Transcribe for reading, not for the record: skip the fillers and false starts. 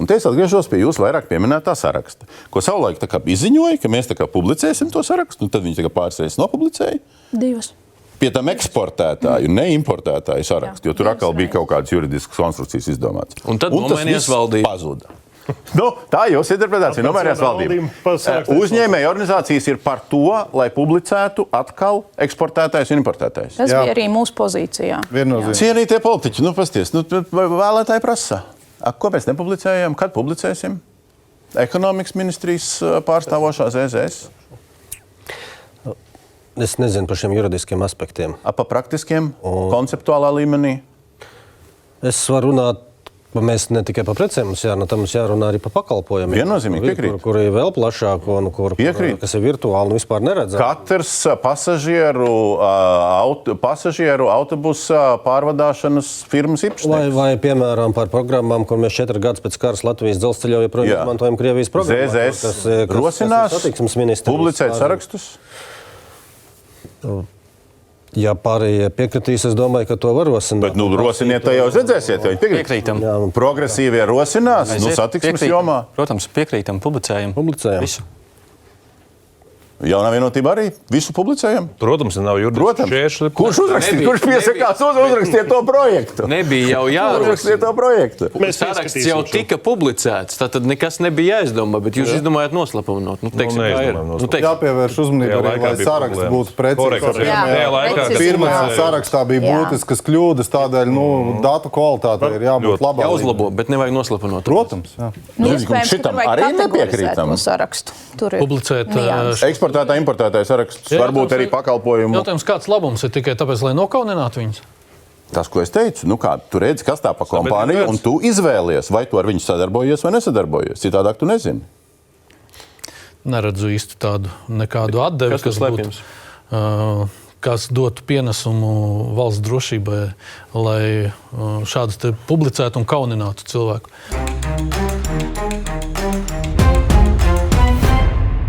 te es atgriežos pie jūsu vairāk pieminētā saraksta, ko savulaik tā kā izziņoja, ka mēs tā kā publicēsim to sarakstu, un tad viņi tā kā pāris reizes nopublicēja. 2. Pie tam eksportētāju, ne importētāju sarakstu, jo tur atkal bija kaut kādas juridiskas konstrukcijas izdomāts. Un tad nomainījās valdība. Pazuda. Tā ir jūsu interpretācija. Nomainījās valdība. Uzņēmēju organizācijas ir par to, lai publicētu atkal eksportētājs un importētājs. Tas bija arī mūsu pozīcijā. Cienītie politiķi, pasties, vēlētāji prasa. Ko mēs nepublicējam? Kad publicēsim? Ekonomikas ministrijas pārstāvošā ZZS? Es nezinu par šiem juridiskiem aspektiem. Pa praktiskiem, konceptuālā līmenī? Es varu runāt, ka mēs ne tikai par precēm mums jārunā arī par pakalpojumiem. Viennozīmīgi piekrīt. Kur ir vēl plašāk un kas ir virtuāli un vispār neredzami. Katrs pasažieru autobusa pārvadāšanas firmas īpašnieks. Vai, piemēram, par programmām, kur mēs 4 gadus pēc karas Latvijas dzelzceļā joprojām izmantojam Krievijas programmu. ZZS rosinās, publicēt sarakstus. Ja pārējie piekritīs, es domāju, ka to var rosināt. Bet, rosiniet, to jau redzēsiet, viņi Piekrītam. Progresīvie rosinās, satiksmes jomā. Protams, piekrītam, publicējam. Visu. Jaunā vienotība arī visu publicējam? Protams, nav juridisks šķēršļi. Kurš uzrakstīja? Kurš piesakās uzrakstiet to projektu? Nebija jau jāraksta. Uzrakstiet to projektu. Saraksts jau tika publicēts, tad nekas nebija jāizdomā, bet jūs izdomājat noslēpumunot. Jāpievērš uzmanība arī, lai saraksts būtu precīzs. Pirmajā sarakstā bija būtiskas kļūdas, tādēļ datu kvalitāte ir jābūt labā. Jāuzlabo, bet nevajag noslēpunot. Protams, jā. Iespējams, ka tur vajag kategorizēt to sarakstu. Publicēt Eksportētāji, importētāji sarakstus, varbūt arī pakalpojumu. Jautājums, kāds labums ir tikai tāpēc, lai nokauninātu viņus? Tas, ko es teicu, tu redzi, kas tā pa kompāniju, un tu izvēlies, vai tu ar viņu sadarbojies vai nesadarbojies. Citādāk tu nezini. Neredzu īsti tādu nekādu atdevi, kas dotu pienesumu valsts drošībai, lai šādus te publicētu un kauninātu cilvēku.